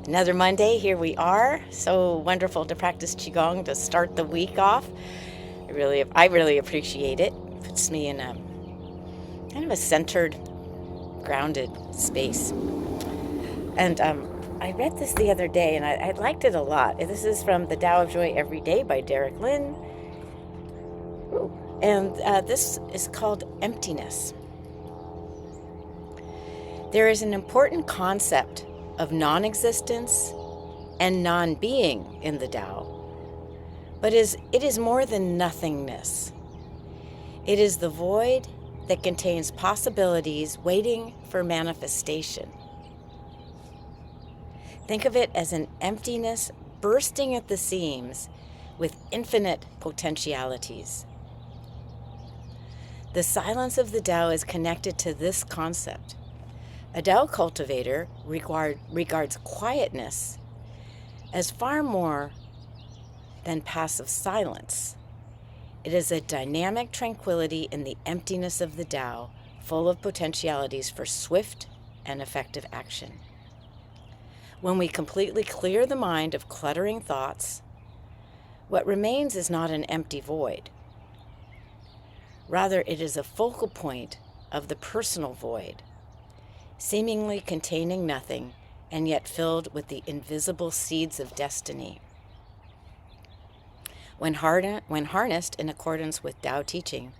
Another Monday, here we are. So wonderful to practice Qigong to start the week off. I really appreciate it. Puts me in a kind of a centered, grounded space. And I read this the other day, and I liked it a lot. This is from The Tao of Joy Every Day by Derek Lin. And this is called emptiness. There is an important concept of non-existence and non-being in the Tao, but it is more than nothingness. It is the void that contains possibilities waiting for manifestation. Think of it as an emptiness bursting at the seams with infinite potentialities. The silence of the Tao is connected to this concept. A Tao cultivator regards quietness as far more than passive silence. It is a dynamic tranquility in the emptiness of the Tao, full of potentialities for swift and effective action. When we completely clear the mind of cluttering thoughts, what remains is not an empty void. Rather, it is a focal point of the personal void, seemingly containing nothing and yet filled with the invisible seeds of destiny. When harnessed in accordance with Tao teaching,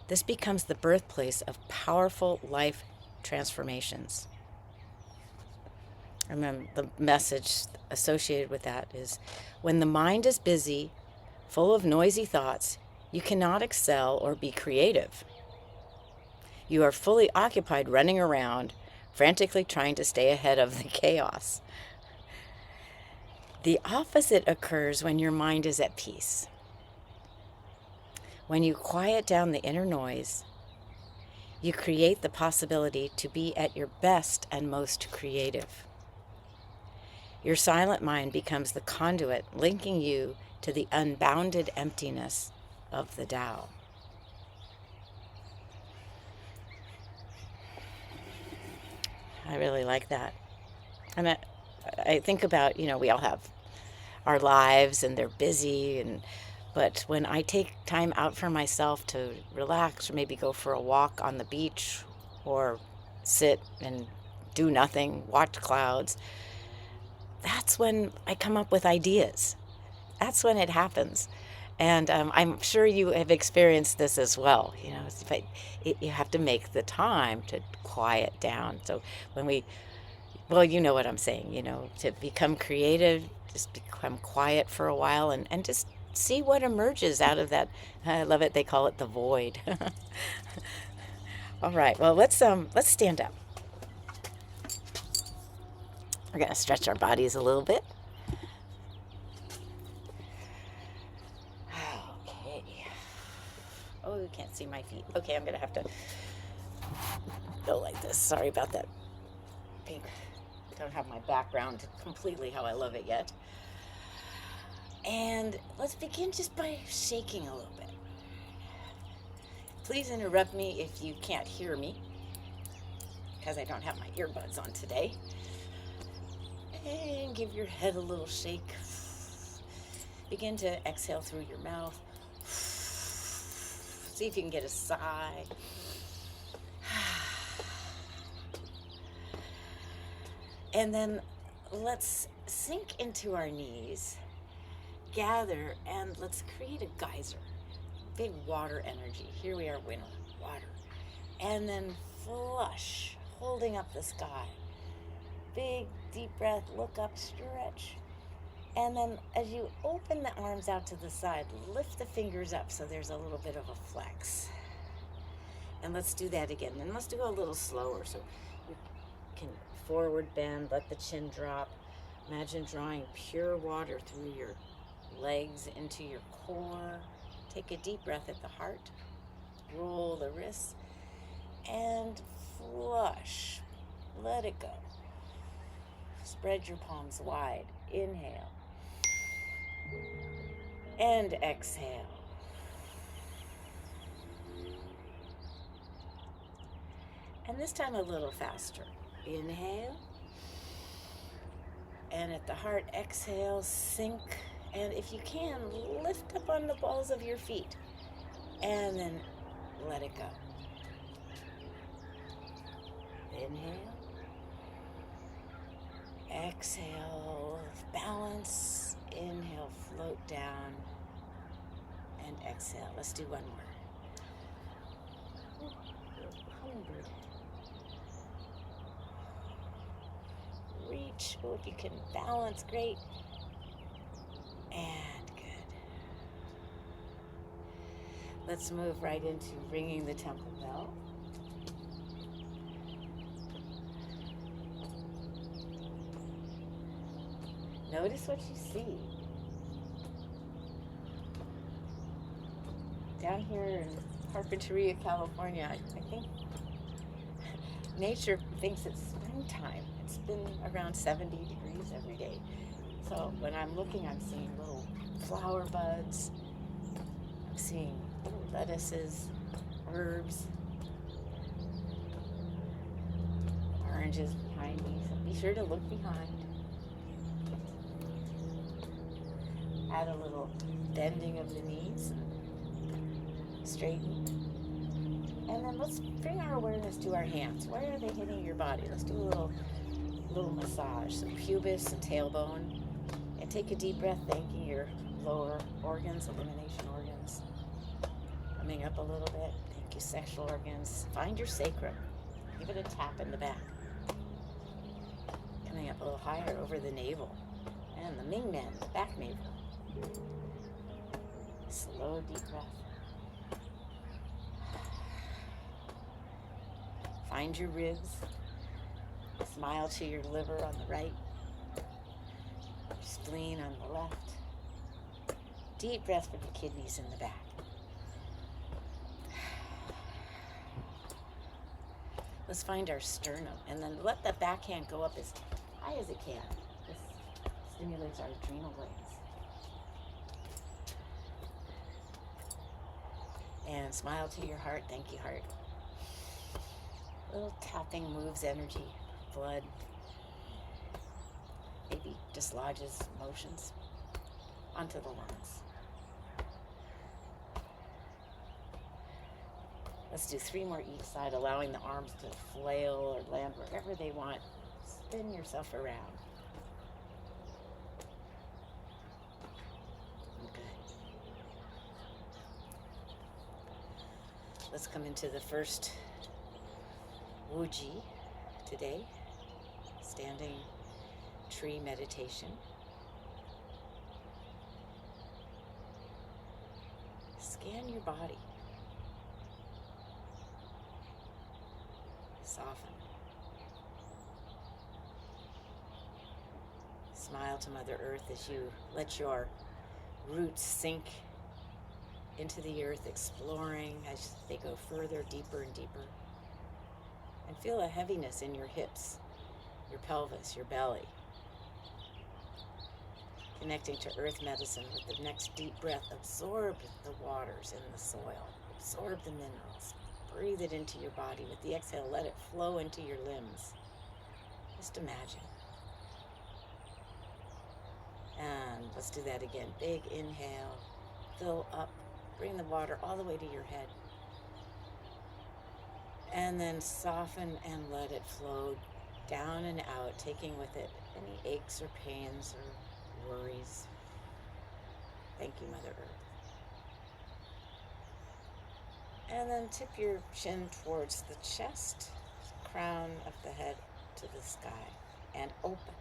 this becomes the birthplace of powerful life transformations. And then the message associated with that is, when the mind is busy, full of noisy thoughts, you cannot excel or be creative. You are fully occupied running around, frantically trying to stay ahead of the chaos. The opposite occurs when your mind is at peace. When you quiet down the inner noise, you create the possibility to be at your best and most creative. Your silent mind becomes the conduit linking you to the unbounded emptiness of the Tao. I really like that. And I think about, we all have our lives and they're busy, but when I take time out for myself to relax, or maybe go for a walk on the beach, or sit and do nothing, watch clouds, that's when I come up with ideas. That's when it happens. And I'm sure you have experienced this as well. You have to make the time to quiet down. So you know what I'm saying, to become creative, just become quiet for a while and just see what emerges out of that. I love it. They call it the void. All right. Well, let's stand up. We're going to stretch our bodies a little bit. Oh, you can't see my feet. Okay, I'm going to have to go like this. Sorry about that. I don't have my background completely how I love it yet. And let's begin just by shaking a little bit. Please interrupt me if you can't hear me, because I don't have my earbuds on today. And give your head a little shake. Begin to exhale through your mouth. See if you can get a sigh. And then let's sink into our knees, gather, and let's create a geyser, big water energy. Here we are, winter, water. And then flush, holding up the sky. Big, deep breath, look up, stretch. And then as you open the arms out to the side, lift the fingers up so there's a little bit of a flex. And let's do that again. And let's do a little slower. So you can forward bend, let the chin drop. Imagine drawing pure water through your legs into your core. Take a deep breath at the heart. Roll the wrists. And flush. Let it go. Spread your palms wide. Inhale. And exhale. And this time a little faster. Inhale. And at the heart, exhale, sink. And if you can, lift up on the balls of your feet. And then let it go. Inhale. Exhale, balance. Inhale, float down. And exhale. Let's do one more. Hummingbird. Reach. Oh, if you can balance, great. And good. Let's move right into ringing the temple bell. Notice what you see. Down here in Carpinteria, California, I think nature thinks it's springtime. It's been around 70 degrees every day. So when I'm looking, I'm seeing little flower buds. I'm seeing little lettuces, herbs, oranges behind me. So be sure to look behind. Add a little bending of the knees, straighten. And then let's bring our awareness to our hands. Where are they hitting your body? Let's do a little massage. So pubis and tailbone. And take a deep breath, thanking your lower organs, elimination organs. Coming up a little bit. Thank you, sexual organs. Find your sacrum. Give it a tap in the back. Coming up a little higher over the navel. And the Ming Men, the back navel. Slow, deep breath. Find your ribs. Smile to your liver on the right. Spleen on the left. Deep breath for the kidneys in the back. Let's find our sternum and then let the backhand go up as high as it can. This stimulates our adrenal glands. And smile to your heart. Thank you, heart. Little tapping moves energy, blood. Maybe dislodges emotions onto the lungs. Let's do 3 more each side, allowing the arms to flail or land wherever they want. Spin yourself around. Good. Let's come into the first Wuji today, standing tree meditation. Scan your body. Soften. Smile to Mother Earth as you let your roots sink into the earth, exploring as they go further, deeper and deeper. And feel a heaviness in your hips, your pelvis, your belly. Connecting to earth medicine with the next deep breath. Absorb the waters in the soil. Absorb the minerals. Breathe it into your body. With the exhale, let it flow into your limbs. Just imagine. And let's do that again. Big inhale. Fill up. Bring the water all the way to your head. And then soften and let it flow down and out, taking with it any aches or pains or worries. Thank you, Mother Earth. And then tip your chin towards the chest, crown of the head to the sky, and open.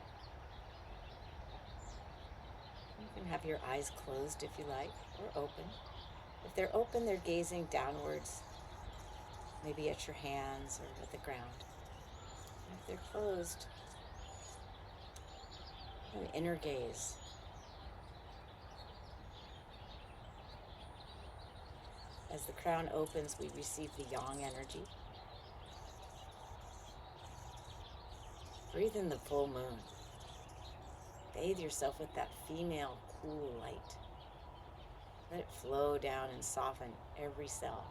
You can have your eyes closed if you like, or open. If they're open, they're gazing downwards, maybe at your hands or at the ground. And if they're closed, an inner gaze. As the crown opens, we receive the yang energy. Breathe in the full moon. Bathe yourself with that female cool light. Let it flow down and soften every cell.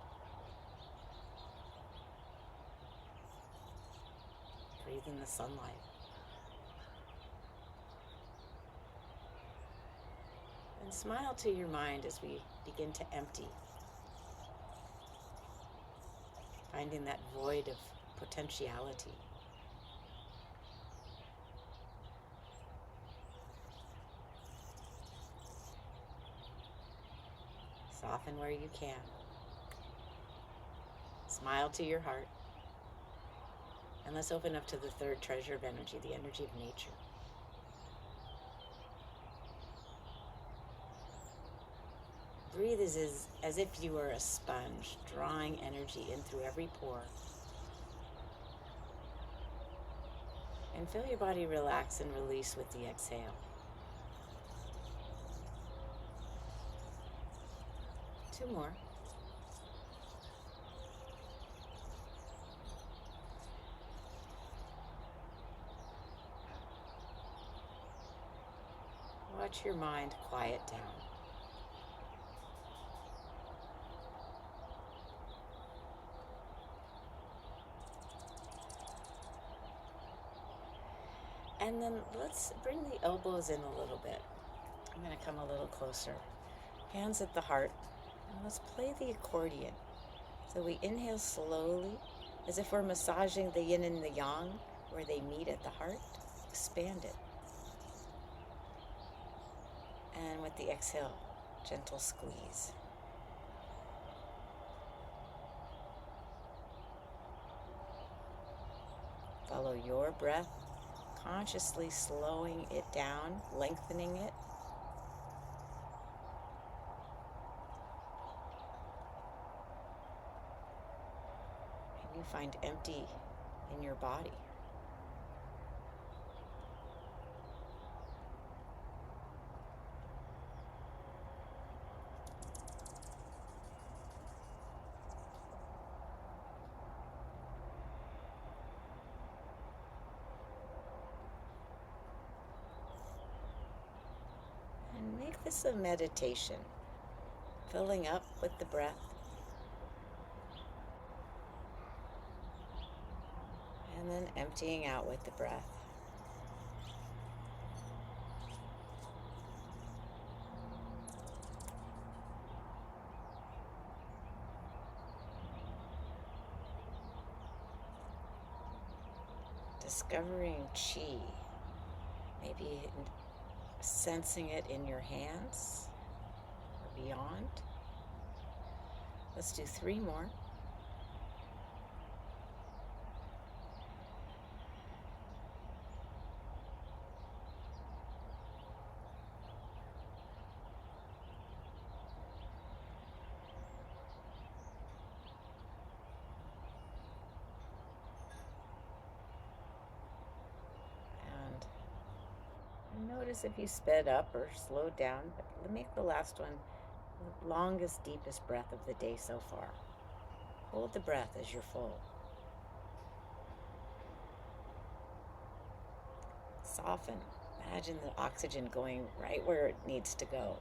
Breathe in the sunlight. And smile to your mind as we begin to empty, finding that void of potentiality. Soften where you can. Smile to your heart. And let's open up to the third treasure of energy, the energy of nature. Breathe as if you were a sponge, drawing energy in through every pore. And feel your body relax and release with the exhale. 2 more. Watch your mind quiet down. And then let's bring the elbows in a little bit. I'm going to come a little closer. Hands at the heart. And let's play the accordion. So we inhale slowly, as if we're massaging the yin and the yang, where they meet at the heart. Expand it. And with the exhale, gentle squeeze. Follow your breath, consciously slowing it down, lengthening it. And you find empty in your body. And make this a meditation, filling up with the breath. And then emptying out with the breath. Discovering qi, maybe sensing it in your hands or beyond. Let's do 3 more. Notice if you sped up or slowed down, but make the last one the longest, deepest breath of the day so far. Hold the breath as you're full. Soften. Imagine the oxygen going right where it needs to go.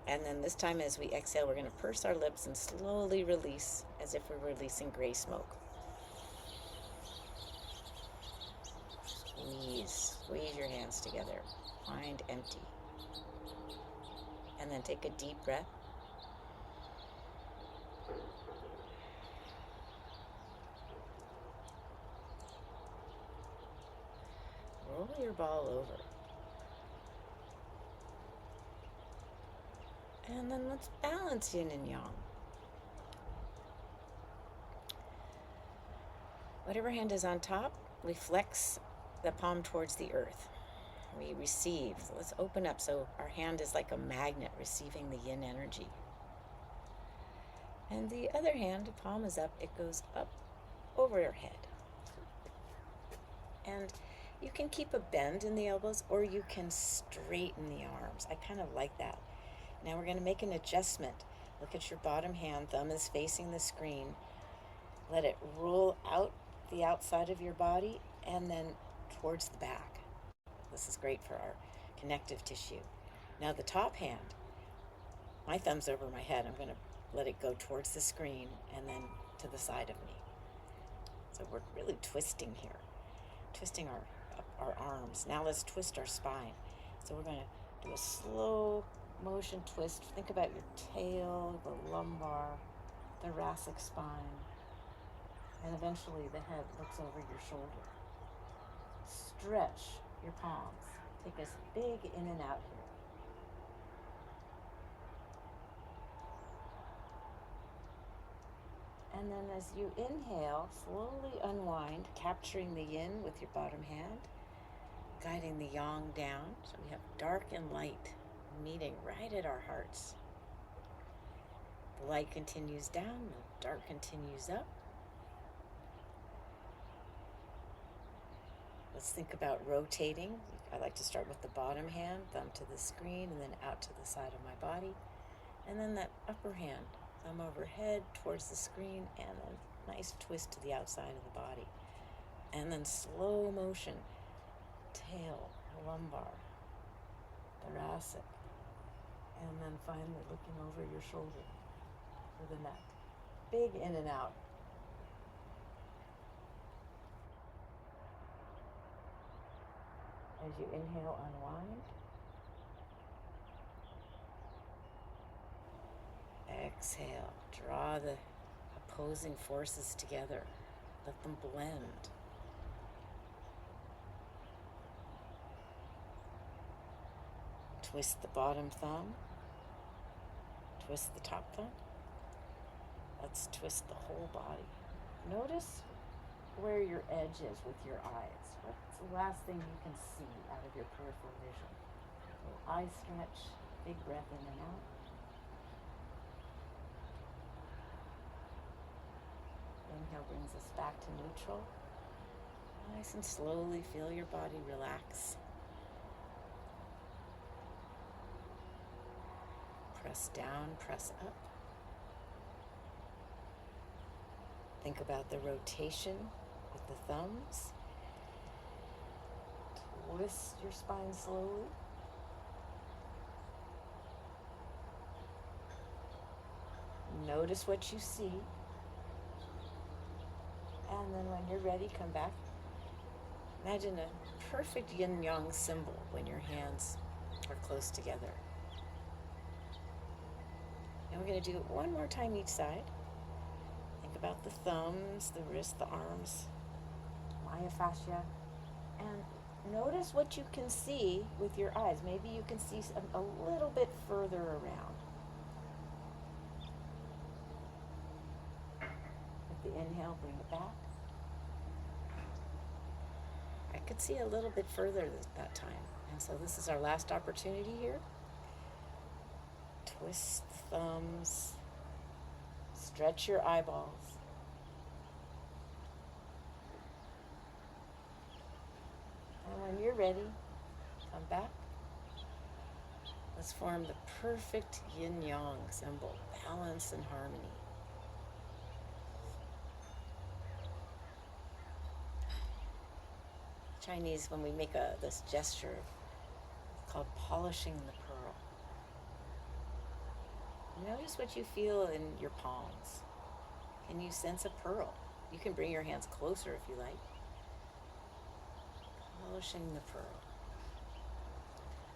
And then this time as we exhale, we're going to purse our lips and slowly release as if we're releasing gray smoke. Squeeze your hands together. Mind empty. And then take a deep breath. Roll your ball over. And then let's balance yin and yang. Whatever hand is on top, we flex the palm towards the earth. We receive. So let's open up so our hand is like a magnet receiving the yin energy. And the other hand, the palm is up, it goes up over your head. And you can keep a bend in the elbows or you can straighten the arms. I kind of like that. Now we're going to make an adjustment. Look at your bottom hand, thumb is facing the screen. Let it roll out the outside of your body and then towards the back. This is great for our connective tissue. Now the top hand, my thumb's over my head. I'm going to let it go towards the screen and then to the side of me. So we're really twisting here, twisting our arms. Now let's twist our spine. So we're going to Do a slow motion twist. Think about your tail, the lumbar, thoracic spine, and eventually the head looks over your shoulder. Stretch your palms. Take a big in and out here. And then as you inhale, slowly unwind, capturing the yin with your bottom hand, guiding the yang down. So we have dark and light meeting right at our hearts. The light continues down, the dark continues up. Let's think about rotating. I like to start with the bottom hand, thumb to the screen, and then out to the side of my body. And then that upper hand, thumb overhead towards the screen, and a nice twist to the outside of the body. And then slow motion, tail, lumbar, thoracic, and then finally looking over your shoulder for the neck. Big in and out. As you inhale, unwind. Exhale, draw the opposing forces together. Let them blend. Twist the bottom thumb. Twist the top thumb. Let's twist the whole body. Notice where your edge is with your eyes. What's the last thing you can see out of your peripheral vision? So eye stretch, big breath in and out. Inhale brings us back to neutral. Nice and slowly feel your body relax. Press down, press up. Think about the rotation with the thumbs. Twist your spine slowly. Notice what you see. And then when you're ready, come back. Imagine a perfect yin-yang symbol when your hands are close together. And we're going to do it one more time each side. Think about the thumbs, the wrists, the arms, myofascia. And notice what you can see with your eyes. Maybe you can see a little bit further around. With the inhale, bring it back. I could see a little bit further that time. And so this is our last opportunity here. Twist the thumbs. Stretch your eyeballs. And when you're ready, come back. Let's form the perfect yin-yang symbol, balance and harmony. Chinese, when we make this gesture, it's called polishing the pearl. Notice what you feel in your palms. Can you sense a pearl? You can bring your hands closer if you like. Polishing the pearl.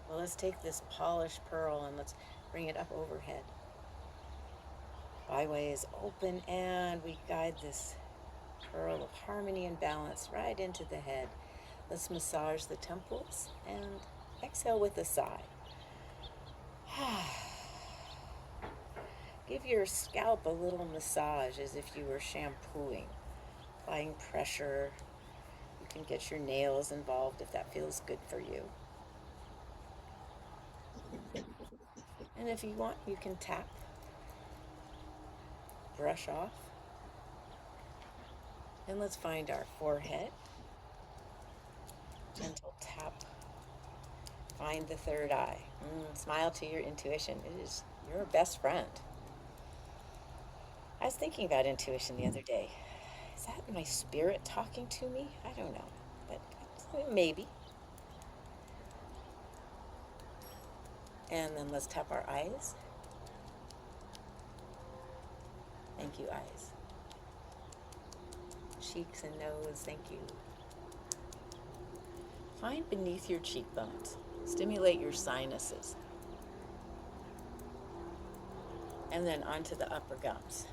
Well, let's take this polished pearl and let's bring it up overhead. Byway is open and we guide this pearl of harmony and balance right into the head. Let's massage the temples and exhale with a sigh. Give your scalp a little massage as if you were shampooing, applying pressure. You can get your nails involved if that feels good for you. And if you want, you can tap, brush off. And let's find our forehead. Gentle tap. Find the third eye. Smile to your intuition. It is your best friend. I was thinking about intuition the other day. Is that my spirit talking to me? I don't know, but maybe. And then let's tap our eyes. Thank you, eyes. Cheeks and nose, thank you. find beneath your cheekbones. Stimulate your sinuses. And then onto the upper gums.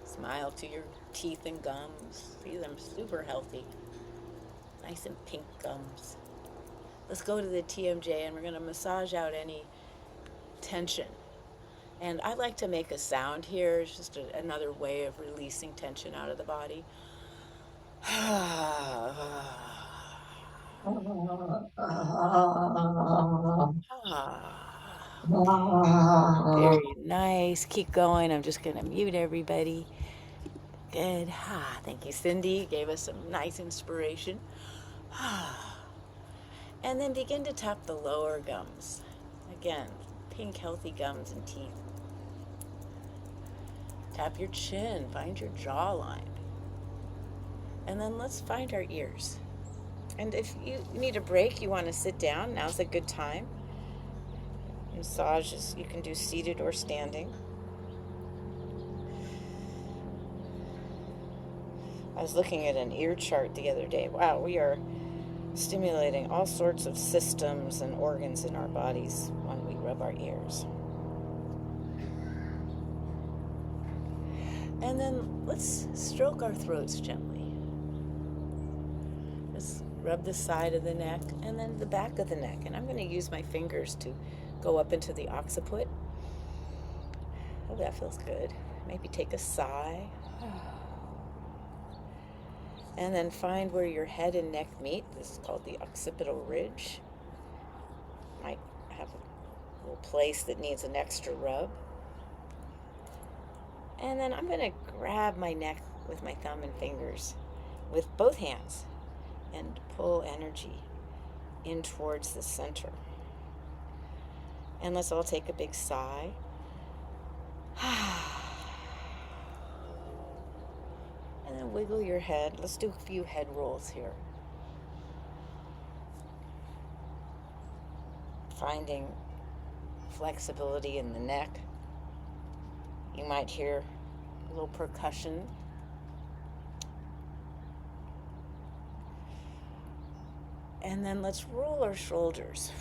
Smile to your teeth and gums. See them super healthy. Nice and pink gums. Let's go to the TMJ and we're going to massage out any tension. And I like to make a sound here. It's just another way of releasing tension out of the body. Very nice. Keep going. I'm just going to mute everybody. Good. Thank you, Cindy. Gave us some nice inspiration. And then begin to tap the lower gums. Again, pink, healthy gums and teeth. Tap your chin. Find your jawline. And then let's find our ears. And if you need a break, you want to sit down, now's a good time. Massages you can do seated or standing. I was looking at an ear chart the other day. Wow, we are stimulating all sorts of systems and organs in our bodies when we rub our ears. And then let's stroke our throats gently. Just rub the side of the neck and then the back of the neck. And I'm going to use my fingers to go up into the occiput. Oh, that feels good. Maybe take a sigh. And then find where your head and neck meet. This is called the occipital ridge. Might have a little place that needs an extra rub. And then I'm going to grab my neck with my thumb and fingers with both hands and pull energy in towards the center. And let's all take a big sigh. And then wiggle your head. Let's do a few head rolls here. Finding flexibility in the neck. You might hear a little percussion. And then let's roll our shoulders.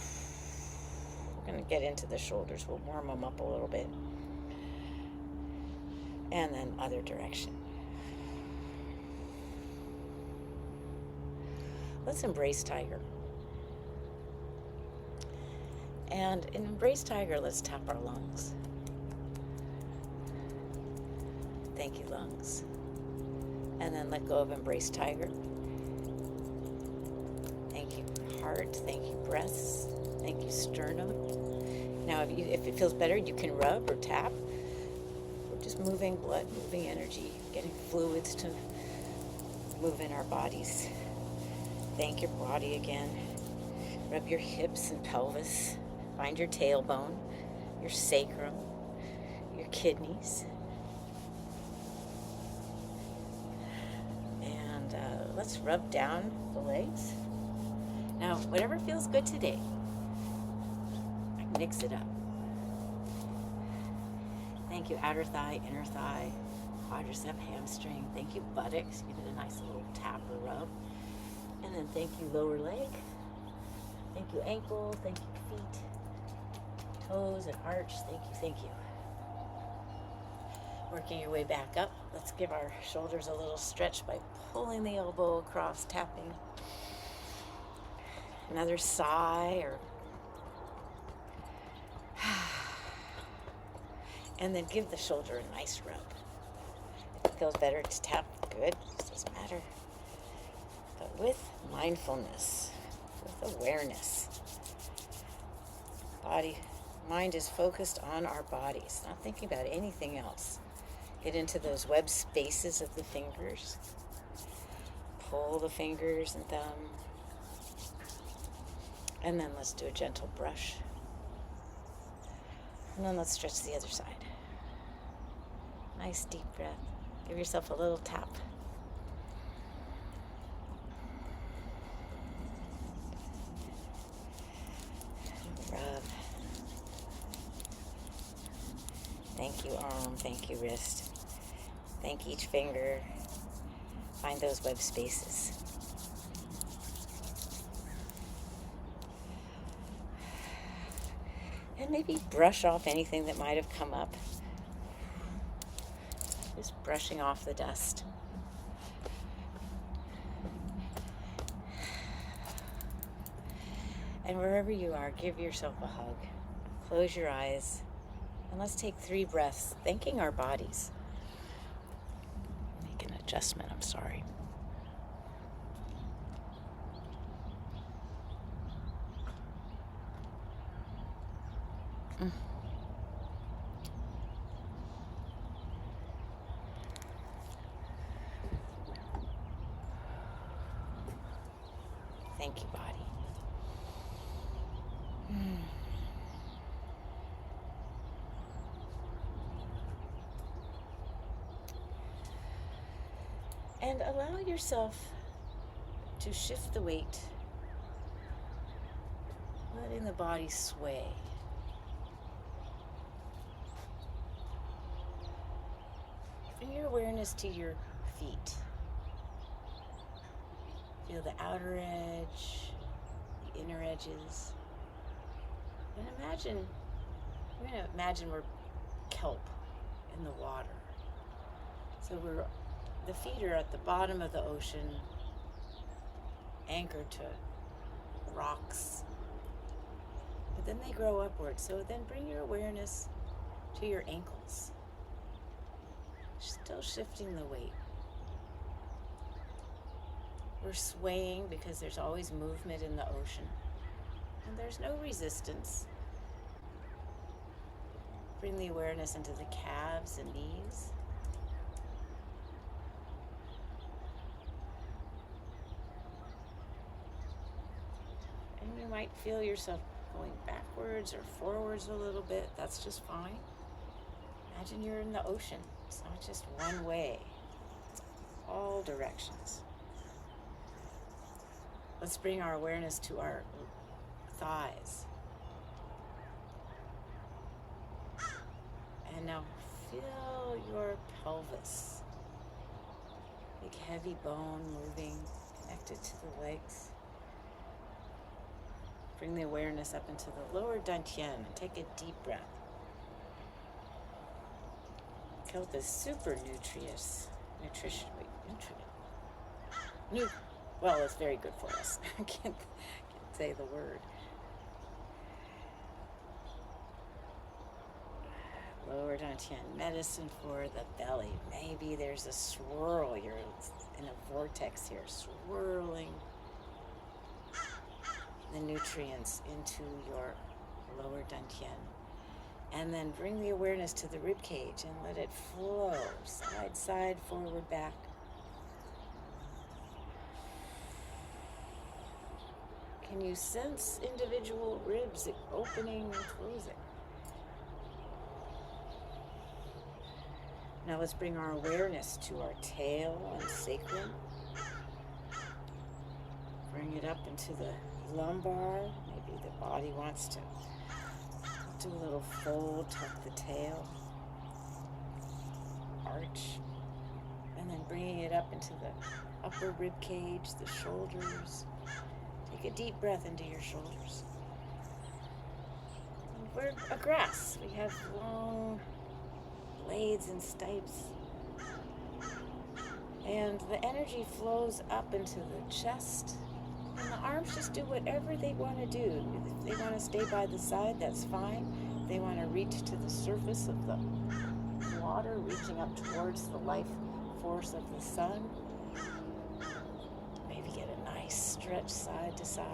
We're going to get into the shoulders. We'll warm them up a little bit. And then other direction. Let's embrace tiger. And in embrace tiger, let's tap our lungs. Thank you, lungs. And then let go of embrace tiger. Thank you, heart. Thank you, breasts. Thank you, sternum. Now, if it feels better, you can rub or tap. We're just moving blood, moving energy, getting fluids to move in our bodies. Thank your body again. Rub your hips and pelvis. Find your tailbone, your sacrum, your kidneys. And let's rub down the legs. Now, whatever feels good today, mix it up. Thank you, outer thigh, inner thigh, quadricep, hamstring. Thank you, buttocks. Give it a nice little tap or rub. And then thank you, lower leg. Thank you, ankle. Thank you, feet, toes, and arch. Thank you. Working your way back up. Let's give our shoulders a little stretch by pulling the elbow across, tapping. Another sigh or and then give the shoulder a nice rub. If it feels better to tap, good, it doesn't matter. But with mindfulness, with awareness. Mind is focused on our bodies, not thinking about anything else. Get into those web spaces of the fingers. Pull the fingers and thumb. And then let's do a gentle brush. And then let's stretch the other side. Nice deep breath. Give yourself a little tap. Rub. Thank you, arm. Thank you, wrist. Thank each finger. Find those web spaces. And maybe brush off anything that might have come up. Just brushing off the dust. And wherever you are, give yourself a hug. Close your eyes. And let's take 3 breaths, thanking our bodies. Make an adjustment, I'm sorry. Thank you, body. And allow yourself to shift the weight, letting the body sway. Bring your awareness to your feet. Feel the outer edge, the inner edges. And we're going to imagine we're kelp in the water. So the feet are at the bottom of the ocean, anchored to rocks. But then they grow upward. So then bring your awareness to your ankles. Still shifting the weight. We're swaying because there's always movement in the ocean. And there's no resistance. Bring the awareness into the calves and knees. And you might feel yourself going backwards or forwards a little bit. That's just fine. Imagine you're in the ocean. It's not just one way. It's all directions. Let's bring our awareness to our thighs. And now feel your pelvis. Big heavy bone moving, connected to the legs. Bring the awareness up into the lower dantian and take a deep breath. Kelp is super nutritious. Well, it's very good for us. I can't say the word. Lower dantian, medicine for the belly. Maybe there's a swirl. You're in a vortex here, swirling the nutrients into your lower dantian. And then bring the awareness to the rib cage and let it flow side, side, forward, back. Can you sense individual ribs opening and closing? Now let's bring our awareness to our tail and sacrum. Bring it up into the lumbar. Maybe the body wants to do a little fold, tuck the tail, arch, and then bringing it up into the upper rib cage, the shoulders. Take a deep breath into your shoulders. And we're a grass. We have long blades and stipes. And the energy flows up into the chest. And the arms just do whatever they want to do. If they want to stay by the side, that's fine. If they want to reach to the surface of the water, reaching up towards the life force of the sun. Maybe get a nice stretch side to side.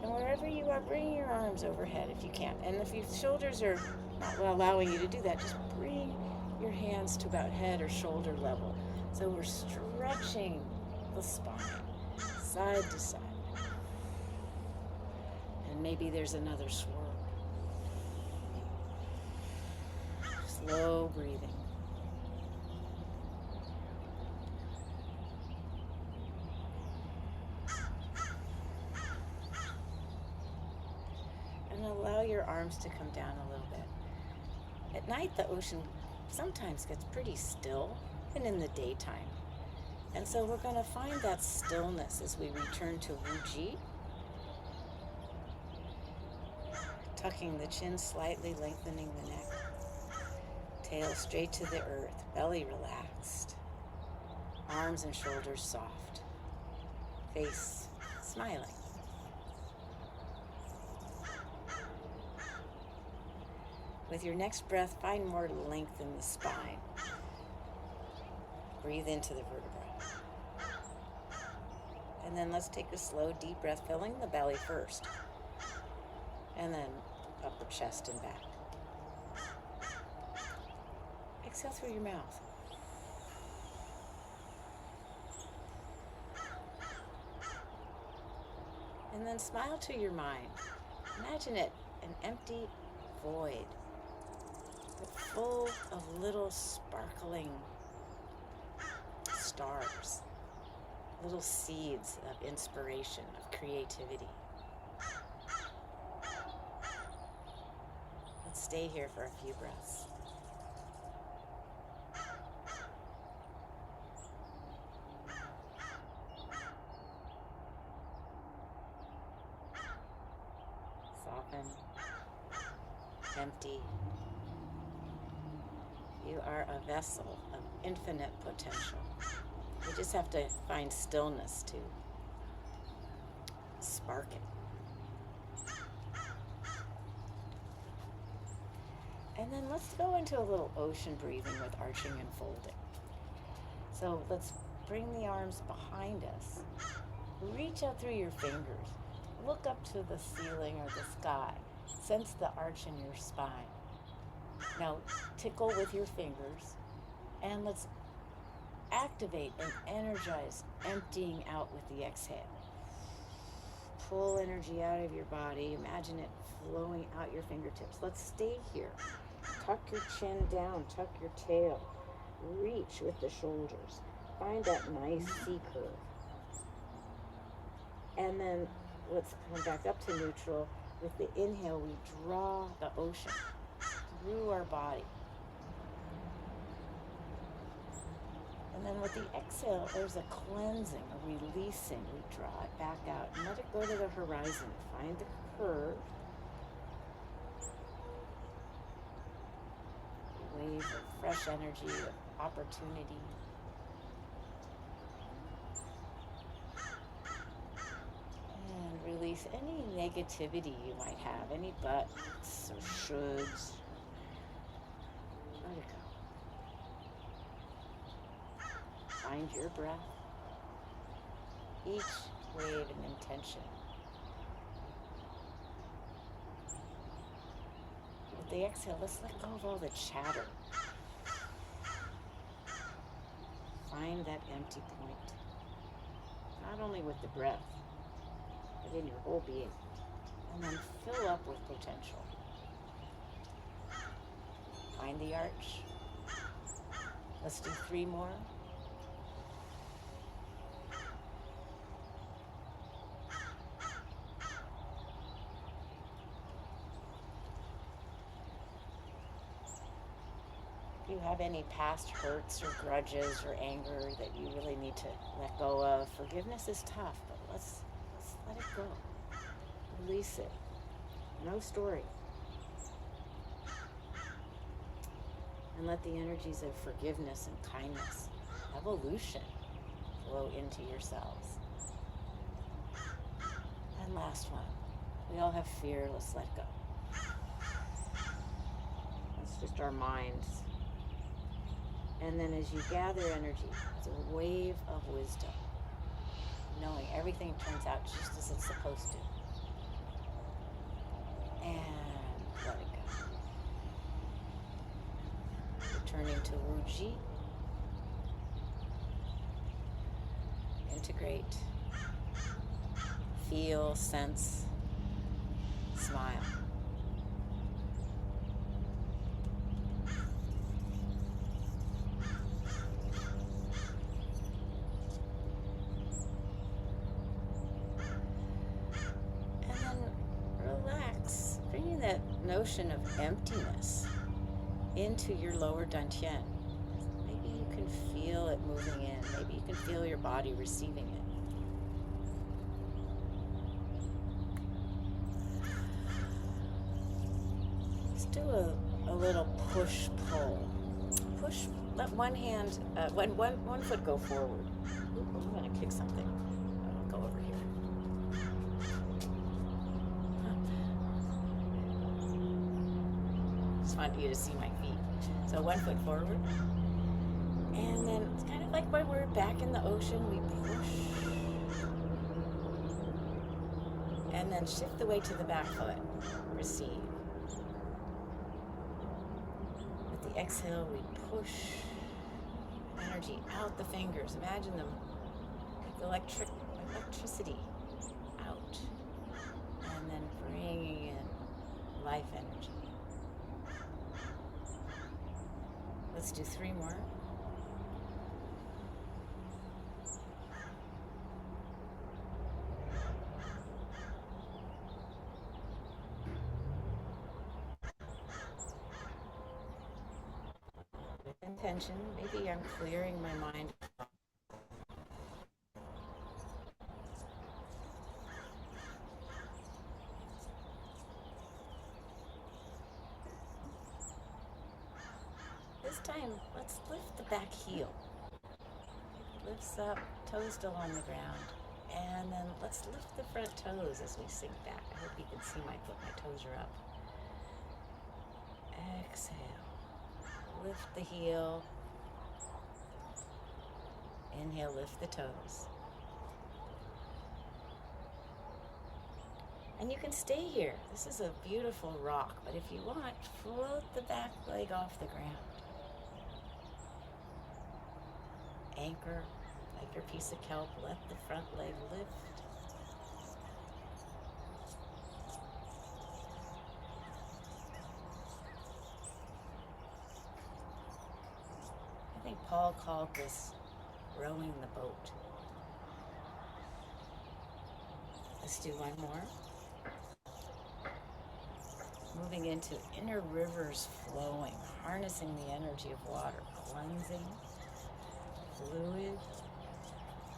And wherever you are, bring your arms overhead if you can. And if your shoulders are not allowing you to do that, just bring your hands to about head or shoulder level. So we're stretching the spine, side to side. And maybe there's another swirl. Slow breathing. And allow your arms to come down a little bit. At night, the ocean sometimes gets pretty still, and in the daytime. And so we're going to find that stillness as we return to Wu Ji. Tucking the chin slightly, lengthening the neck. Tail straight to the earth, belly relaxed. Arms and shoulders soft. Face smiling. With your next breath, find more length in the spine. Breathe into the vertebra. And then let's take a slow, deep breath, filling the belly first. And then upper chest and back. Exhale through your mouth. And then smile to your mind. Imagine it an empty void, but full of little sparkling stars, little seeds of inspiration, of creativity. Let's stay here for a few breaths. Soften, empty. You are a vessel of infinite potential. You just have to find stillness to spark it. And then let's go into a little ocean breathing with arching and folding. So let's bring the arms behind us. Reach out through your fingers. Look up to the ceiling or the sky. Sense the arch in your spine. Now tickle with your fingers, and let's activate and energize, emptying out with the exhale. Pull energy out of your body. Imagine it flowing out your fingertips. Let's stay here. Tuck your chin down, tuck your tail. Reach with the shoulders. Find that nice C curve. And then let's come back up to neutral. With the inhale, we draw the ocean through our body. And then with the exhale, there's a cleansing, a releasing. We draw it back out and let it go to the horizon. Find the curve. A wave of fresh energy, of opportunity. And release any negativity you might have, any buts or shoulds. Let it go. Find your breath. Each wave an intention. With the exhale, let's let go of all the chatter. Find that empty point. Not only with the breath, but in your whole being. And then fill up with potential. Find the arch. Let's do 3 more. If you have any past hurts or grudges or anger that you really need to let go of, forgiveness is tough, but let's let it go. Release it. No story. And let the energies of forgiveness and kindness, evolution, flow into yourselves. And last one. We all have fear. Let's let go. That's just our minds. And then as you gather energy, it's a wave of wisdom, knowing everything turns out just as it's supposed to. And let it go. Returning to Wuji. Integrate. Feel, sense, smile. Notion of emptiness into your lower dantian. Maybe you can feel it moving in. Maybe you can feel your body receiving it. do a little push-pull. Push, let one hand, one foot go forward. Ooh, I'm gonna kick something. I'll go over here. Just wanted you to see my feet. So one foot forward. And then it's kind of like when we're back in the ocean, we push. And then shift the weight to the back foot. Receive. With the exhale, we push energy out the fingers. Imagine them like electricity out. And then bringing in life energy. Let's do 3 more. Intention, maybe I'm clearing my mind. This time, let's lift the back heel. It lifts up, toes still on the ground. And then let's lift the front toes as we sink back. I hope you can see my foot, my toes are up. Exhale. Lift the heel. Inhale, lift the toes. And you can stay here. This is a beautiful rock, but if you want, float the back leg off the ground. Anchor, like your piece of kelp, let the front leg lift. I think Paul called this rowing the boat. Let's do one more. Moving into inner rivers flowing, harnessing the energy of water, cleansing, fluid.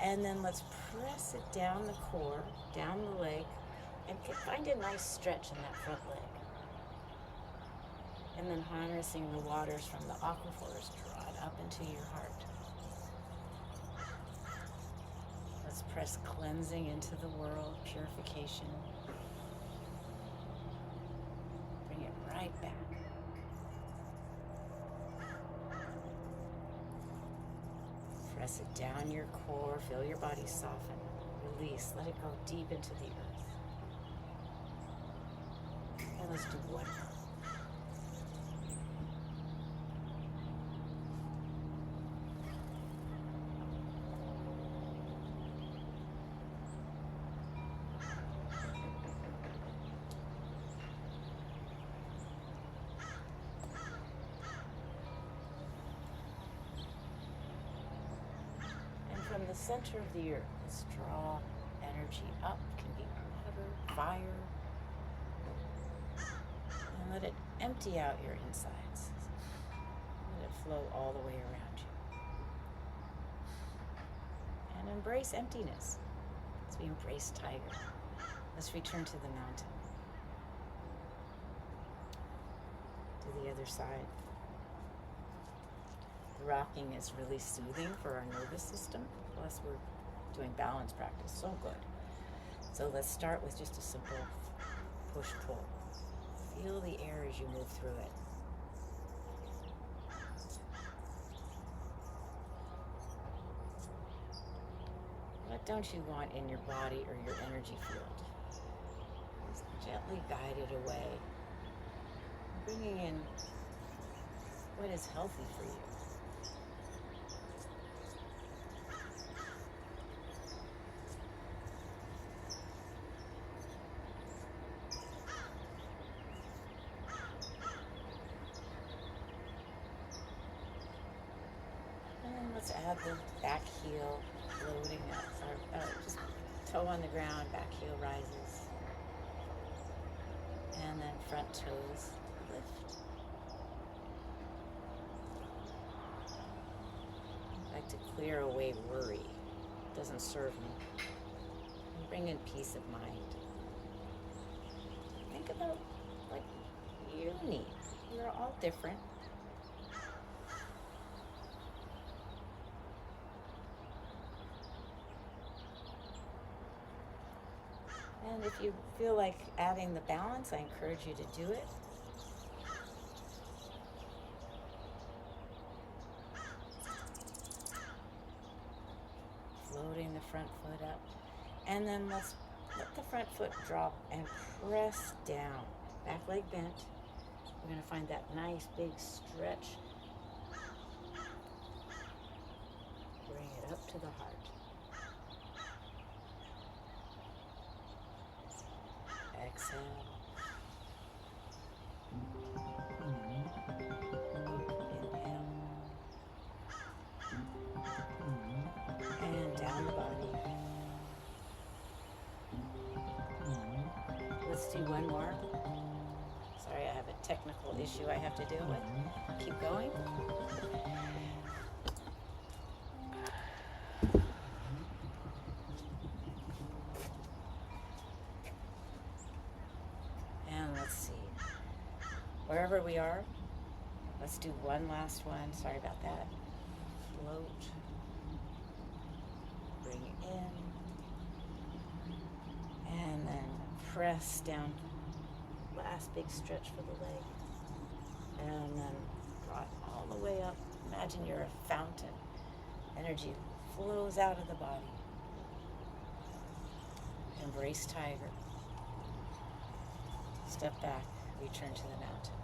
And then let's press it down the core, down the leg, and find a nice stretch in that front leg. And then harnessing the waters from the aquifers, draw it up into your heart. Let's press cleansing into the world, purification. Bring it right back. Press it down your core, feel your body soften, release, let it go deep into the earth. And let's do one more. From the center of the earth, let's draw energy up. It can be water, fire. And let it empty out your insides. Let it flow all the way around you. And embrace emptiness as we embrace tiger. Let's return to the mountain. To the other side. The rocking is really soothing for our nervous system. Plus we're doing balance practice, so good. So let's start with just a simple push-pull. Feel the air as you move through it. What don't you want in your body or your energy field? Just gently guide it away. Bringing in what is healthy for you. Let's add the back heel floating up. Just toe on the ground, back heel rises. And then front toes lift. I like to clear away worry. It doesn't serve me. And bring in peace of mind. Think about like unique. We're all different. And if you feel like adding the balance, I encourage you to do it. Floating the front foot up. And then let's let the front foot drop and press down. Back leg bent. We're going to find that nice big stretch. Bring it up to the heart. Exhale. Inhale. And down the body. Let's do one more. Sorry, I have a technical issue I have to deal with. Keep going. And let's see. Wherever we are, let's do one last one. Sorry about that. Float. Bring it in. And then press down. Last big stretch for the leg. And then draw it all the way up. Imagine you're a fountain. Energy flows out of the body. Embrace tiger. Step back. Return to the mountain.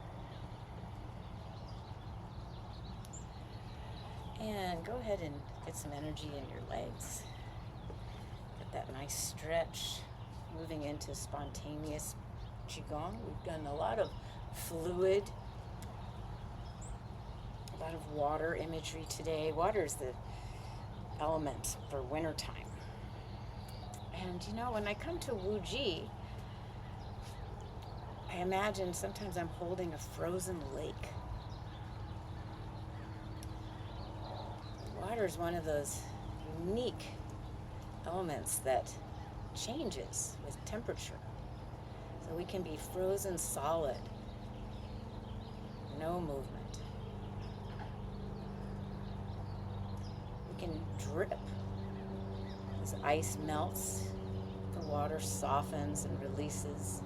And go ahead and get some energy in your legs. Get that nice stretch. Moving into spontaneous Qigong. We've done a lot of fluid, a lot of water imagery today. Water is the element for wintertime. And you know, when I come to Wu Ji, I imagine sometimes I'm holding a frozen lake. Water is one of those unique elements that changes with temperature. So we can be frozen solid, no movement. We can drip. As ice melts, the water softens and releases.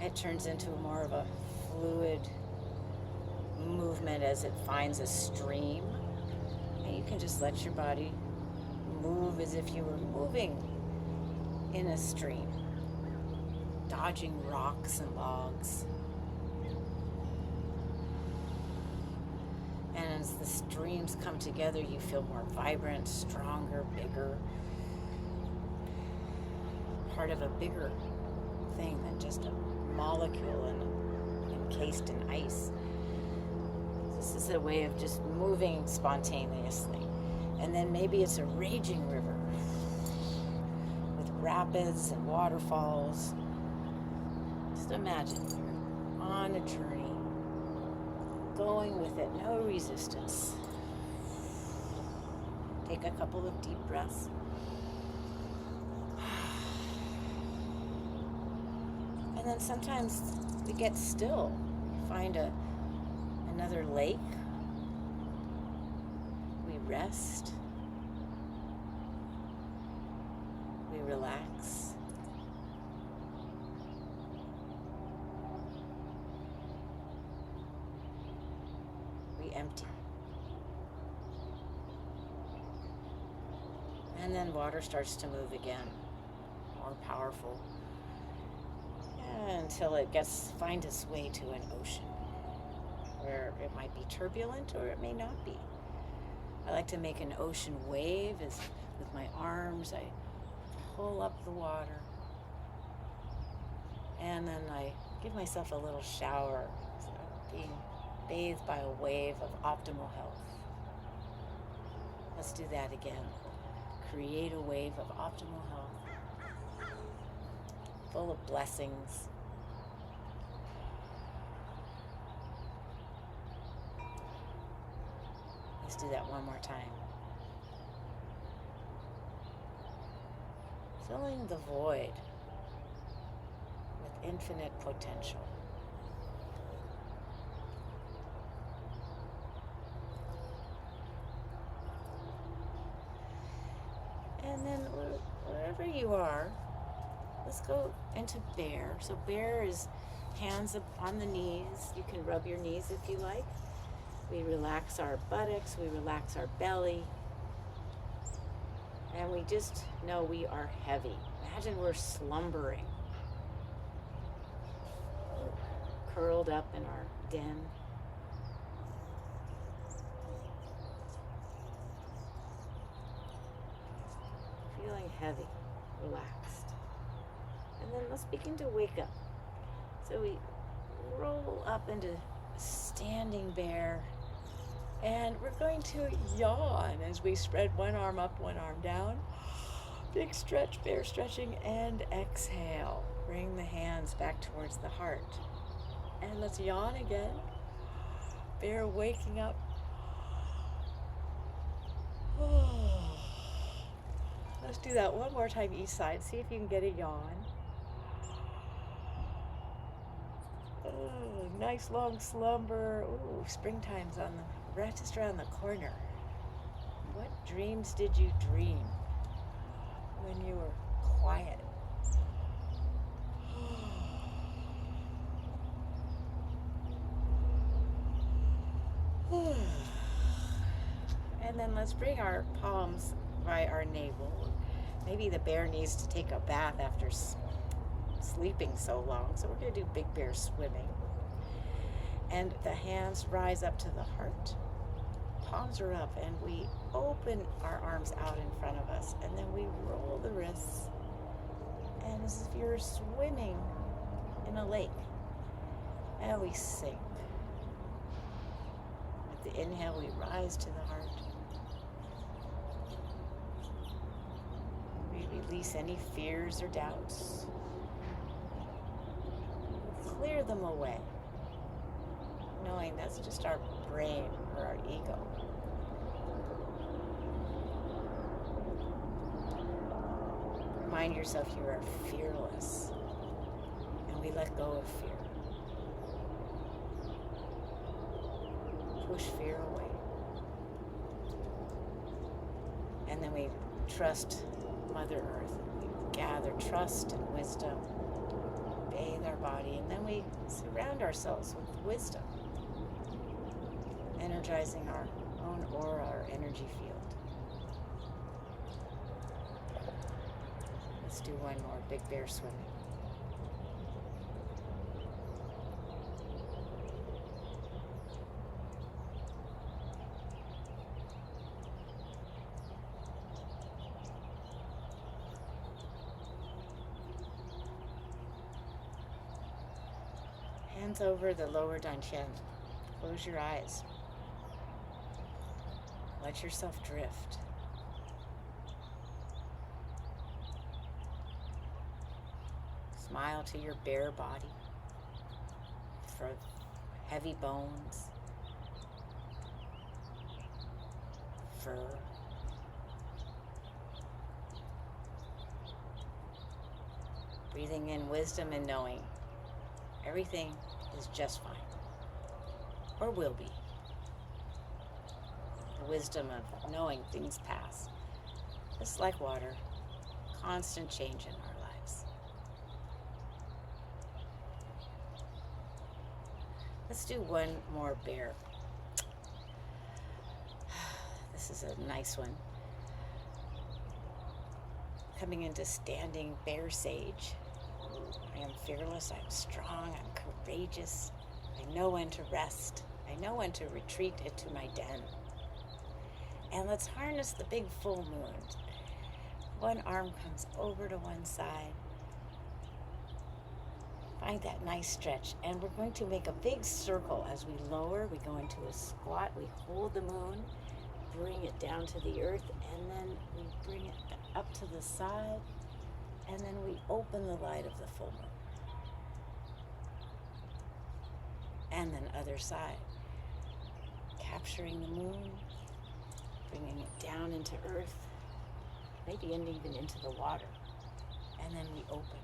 It turns into more of a fluid movement as it finds a stream. And you can just let your body move as if you were moving in a stream, dodging rocks and logs. And as the streams come together, you feel more vibrant, stronger, bigger, part of a bigger thing than just a molecule and encased in ice. This is a way of just moving spontaneously. And then maybe it's a raging river with rapids and waterfalls. Just imagine you're on a journey, going with it, no resistance. Take a couple of deep breaths. And then sometimes we get still. Find another lake. We rest. We relax. We empty. And then water starts to move again, more powerful, until it finds its way to an ocean, where it might be turbulent or it may not be. I like to make an ocean wave as with my arms I pull up the water, and then I give myself a little shower, being bathed by a wave of optimal health. Let's do that again. Create a wave of optimal health, full of blessings. Let's do that one more time. Filling the void with infinite potential. And then wherever you are, let's go into bear. So bear is hands up on the knees. You can rub your knees if you like. We relax our buttocks, we relax our belly. And we just know we are heavy. Imagine we're slumbering, curled up in our den. Feeling heavy, relaxed. And then let's begin to wake up. So we roll up into standing bear. And we're going to yawn as we spread one arm up, one arm down. Big stretch, bear stretching, and exhale. Bring the hands back towards the heart. And let's yawn again. Bear waking up. Let's do that one more time each side. See if you can get a yawn. Oh, nice long slumber. Ooh, springtime's just around the corner. What dreams did you dream when you were quiet? And then let's bring our palms by our navel. Maybe the bear needs to take a bath after sleeping so long. So we're going to do big bear swimming. And the hands rise up to the heart. Palms are up, and we open our arms out in front of us, and then we roll the wrists, and as if you're swimming in a lake, and we sink. At the inhale, we rise to the heart. We release any fears or doubts. Clear them away, knowing that's just our brain or our ego. Remind yourself you are fearless, and we let go of fear. Push fear away. And then we trust Mother Earth. We gather trust and wisdom, bathe our body, and then we surround ourselves with wisdom, energizing our own aura, our energy field. Let's do one more big bear swimming. Hands over the lower dantian. Close your eyes. Let yourself drift. Smile to your bare body, for heavy bones, fur. Breathing in wisdom and knowing everything is just fine, or will be. The wisdom of knowing things pass. Just like water, constant change in our lives. Let's do one more bear. This is a nice one. Coming into standing bear sage. I am fearless, I'm strong, I'm courageous. I know when to rest. I know when to retreat into my den. And let's harness the big full moon. One arm comes over to one side. Find that nice stretch. And we're going to make a big circle as we lower. We go into a squat. We hold the moon, bring it down to the earth, and then we bring it up to the side, and then we open the light of the full moon. And then other side. Capturing the moon, bringing it down into earth, maybe even into the water, and then we open.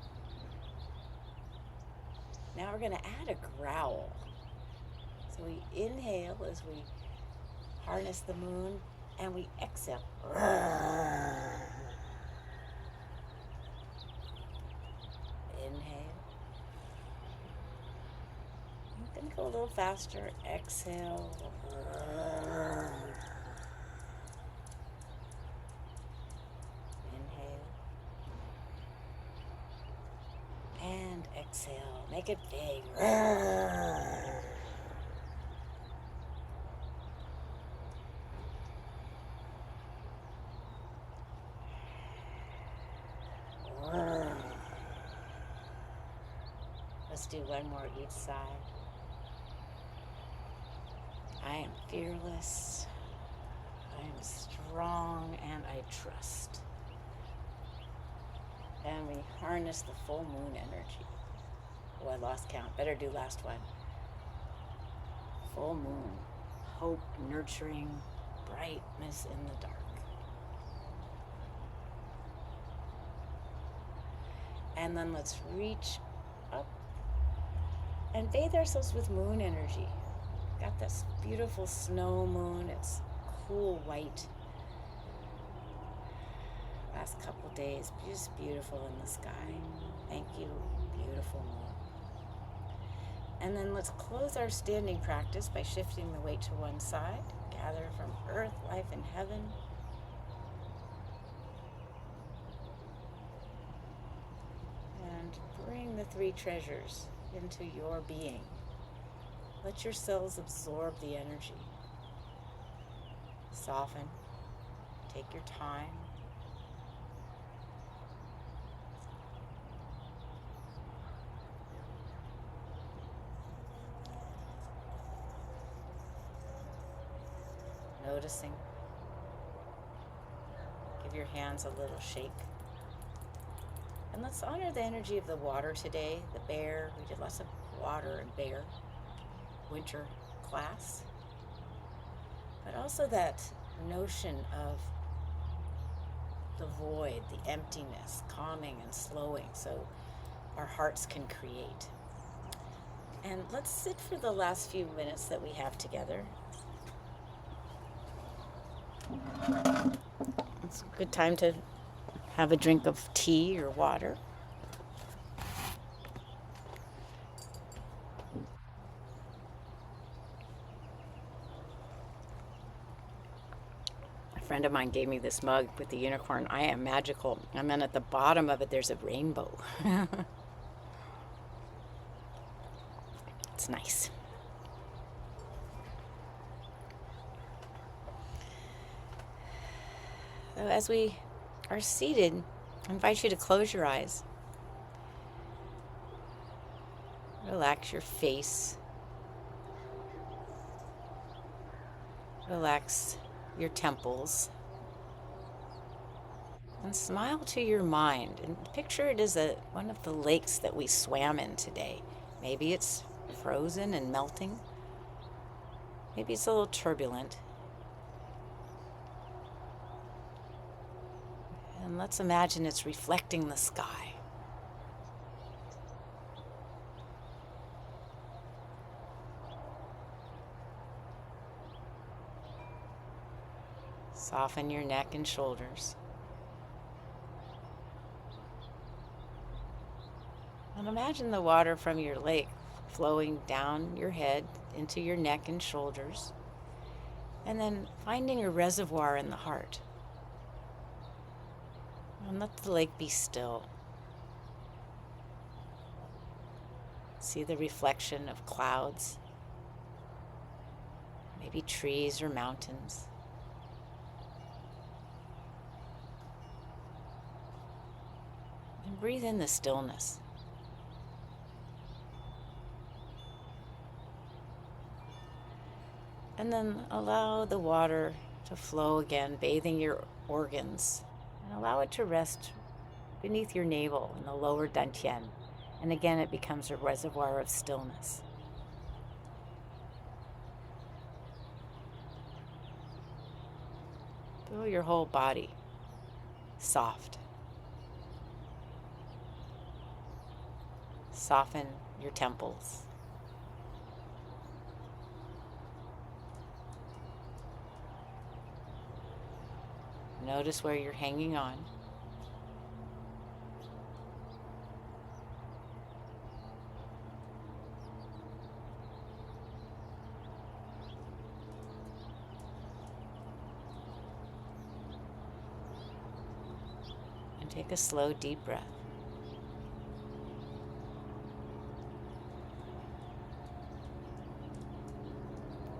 Now we're going to add a growl. So we inhale as we harness the moon, and we exhale. Inhale. I'm going to go a little faster. Exhale. Inhale. And exhale. Make it big. Let's do one more each side. I am fearless. I am strong and I trust. And we harness the full moon energy. Oh, I lost count. Better do last one. Full moon. Hope, nurturing, brightness in the dark. And then let's reach up and bathe ourselves with moon energy. Got this beautiful snow moon. It's cool white. Last couple days, just beautiful in the sky. Thank you, beautiful moon. And then let's close our standing practice by shifting the weight to one side. Gather from earth, life, and heaven. And bring the three treasures into your being. Let your cells absorb the energy. Soften. Take your time. Noticing. Give your hands a little shake. And let's honor the energy of the water today. The bear. We did lots of water and bear. Winter class. But also that notion of the void, the emptiness, calming and slowing so our hearts can create. And let's sit for the last few minutes that we have together. It's a good time to have a drink of tea or water. A friend of mine gave me this mug with the unicorn. I am magical. And then at the bottom of it, there's a rainbow. It's nice. So as we are seated, I invite you to close your eyes. Relax your face. Relax your temples. And smile to your mind. And picture it as one of the lakes that we swam in today. Maybe it's frozen and melting. Maybe it's a little turbulent. And let's imagine it's reflecting the sky. Soften your neck and shoulders. And imagine the water from your lake flowing down your head into your neck and shoulders. And then finding a reservoir in the heart. And let the lake be still. See the reflection of clouds, maybe trees or mountains. And breathe in the stillness. And then allow the water to flow again, bathing your organs. And allow it to rest beneath your navel in the lower dantian. And again, it becomes a reservoir of stillness. Feel your whole body soft. Soften your temples. Notice where you're hanging on. And take a slow, deep breath.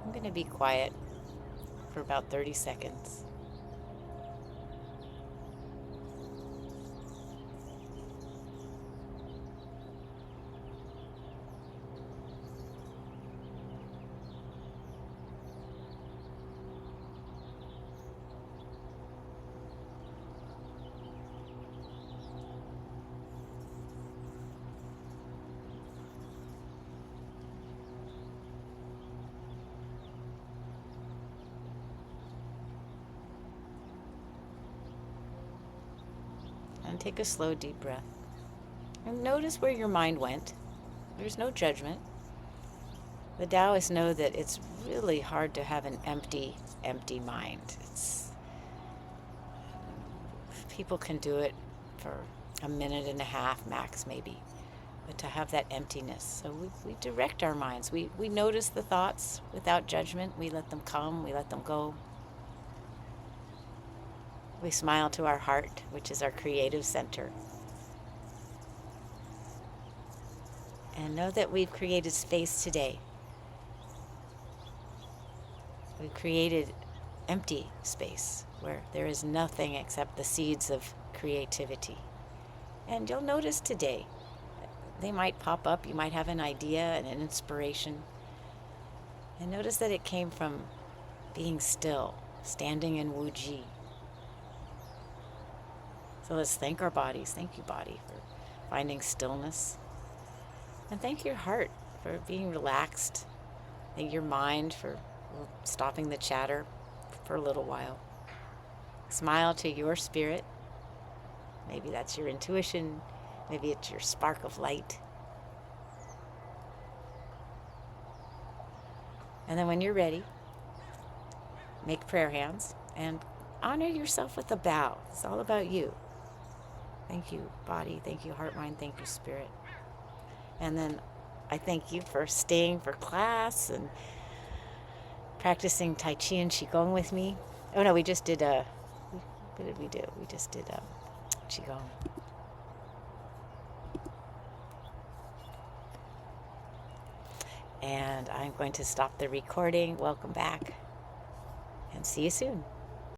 I'm going to be quiet for about 30 seconds. And take a slow, deep breath. And notice where your mind went. There's no judgment. The Taoists know that it's really hard to have an empty mind. People can do it for a minute and a half max, maybe. But to have that emptiness. So we direct our minds. We notice the thoughts without judgment. We let them come. We let them go. We smile to our heart, which is our creative center. And know that we've created space today. We've created empty space where there is nothing except the seeds of creativity. And you'll notice today, they might pop up. You might have an idea and an inspiration. And notice that it came from being still, standing in Wuji. So let's thank our bodies. Thank you, body, for finding stillness. And thank your heart for being relaxed. Thank your mind for stopping the chatter for a little while. Smile to your spirit. Maybe that's your intuition. Maybe it's your spark of light. And then when you're ready, make prayer hands and honor yourself with a bow. It's all about you. Thank you, body. Thank you, heart, mind. Thank you, spirit. And then I thank you for staying for class and practicing Tai Chi and Qigong with me. Oh no, we just did what did we do? We just did Qigong. And I'm going to stop the recording. Welcome back and see you soon.